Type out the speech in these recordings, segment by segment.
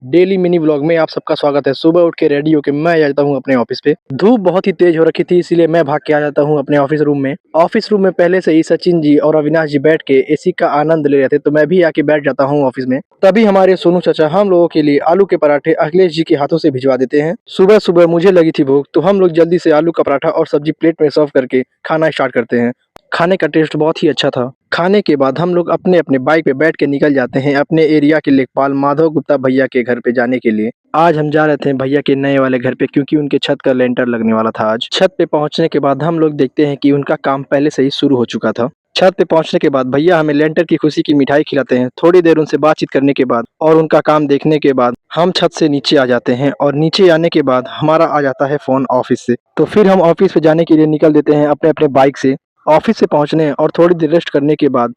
Daily mini vlog में आप सबका स्वागत है। सुबह उठ के रेडी होके मैं आ जाता हूँ अपने ऑफिस पे। धूप बहुत ही तेज हो रखी थी, इसीलिए मैं भाग के आ जाता हूँ अपने ऑफिस रूम में। ऑफिस रूम में पहले से ही सचिन जी और अविनाश जी बैठ के एसी का आनंद ले रहे थे, तो मैं भी आके बैठ जाता हूँ ऑफिस में। तभी हमारे सोनू चाचा हम लोगों के लिए आलू के पराठे अखिलेश जी के हाथों से भिजवा देते हैं। सुबह सुबह मुझे लगी थी भूख, तो हम लोग जल्दी से आलू का पराठा और सब्जी प्लेट में सर्व करके खाना स्टार्ट करते हैं। खाने का टेस्ट बहुत ही अच्छा था। खाने के बाद हम लोग अपने अपने बाइक पे बैठ के निकल जाते हैं अपने एरिया के लेखपाल माधव गुप्ता भैया के घर पे जाने के लिए। आज हम जा रहे थे भैया के नए वाले घर पे, क्योंकि उनके छत का लेंटर लगने वाला था आज। छत पे पहुंचने के बाद हम लोग देखते हैं कि उनका काम पहले से ही शुरू हो चुका था। छत पे पहुंचने के बाद भैया हमें लेंटर की खुशी की मिठाई खिलाते हैं। थोड़ी देर उनसे बातचीत करने के बाद और उनका काम देखने के बाद हम छत से नीचे आ जाते हैं, और नीचे आने के बाद हमारा आ जाता है फोन ऑफिस से। तो फिर हम ऑफिस पे जाने के लिए निकल देते हैं अपने अपने बाइक से। ऑफिस से पहुंचने और थोड़ी देर रेस्ट करने के बाद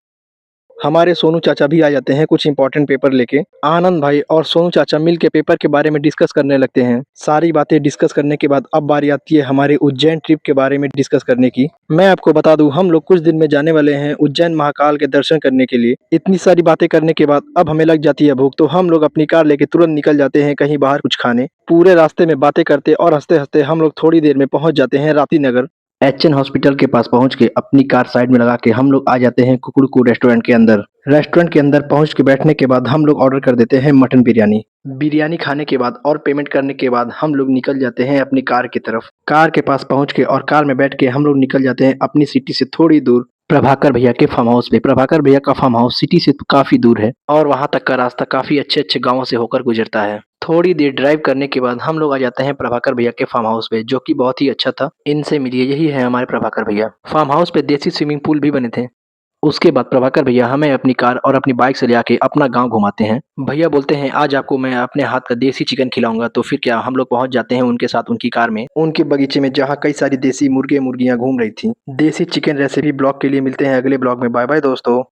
हमारे सोनू चाचा भी आ जाते हैं कुछ इंपॉर्टेंट पेपर लेके। आनंद भाई और सोनू चाचा मिल के पेपर के बारे में डिस्कस करने लगते हैं। सारी बातें डिस्कस करने के बाद अब बारी आती है हमारे उज्जैन ट्रिप के बारे में डिस्कस करने की। मैं आपको बता दूं, हम लोग कुछ दिन में जाने वाले हैं उज्जैन महाकाल के दर्शन करने के लिए। इतनी सारी बातें करने के बाद अब हमें लग जाती है भूख, तो हम लोग अपनी कार लेके तुरंत निकल जाते हैं कहीं बाहर कुछ खाने। पूरे रास्ते में बातें करते और हंसते हंसते हम लोग थोड़ी देर में पहुंच जाते हैं राती नगर। एचएन हॉस्पिटल के पास पहुंच के अपनी कार साइड में लगा के हम लोग आ जाते हैं कुकुड़कू रेस्टोरेंट के अंदर। रेस्टोरेंट के अंदर पहुंच के बैठने के बाद हम लोग ऑर्डर कर देते हैं मटन बिरयानी। बिरयानी खाने के बाद और पेमेंट करने के बाद हम लोग निकल जाते हैं अपनी कार की तरफ। कार के पास पहुंच के और कार में बैठ के हम लोग निकल जाते हैं अपनी सिटी से थोड़ी दूर प्रभाकर भैया के फार्म हाउस पे। प्रभाकर भैया का फार्म हाउस सिटी से काफी दूर है, और वहां तक का रास्ता काफी अच्छे अच्छे गांवों से होकर गुजरता है। थोड़ी देर ड्राइव करने के बाद हम लोग आ जाते हैं प्रभाकर भैया के फार्म हाउस पे, जो कि बहुत ही अच्छा था। इनसे मिलिए, यही है हमारे प्रभाकर भैया। फार्म हाउस पे देसी स्विमिंग पूल भी बने थे। उसके बाद प्रभाकर भैया हमें अपनी कार और अपनी बाइक से ले आके अपना गांव घुमाते हैं। भैया बोलते हैं आज आपको मैं अपने हाथ का देसी चिकन खिलाऊंगा। तो फिर क्या, हम लोग पहुंच जाते हैं उनके साथ उनकी कार में उनके बगीचे में, जहां कई सारी देसी मुर्गे मुर्गियां घूम रही थी। देसी चिकन रेसिपी ब्लॉग के लिए मिलते हैं अगले ब्लॉग में। बाय बाय दोस्तों।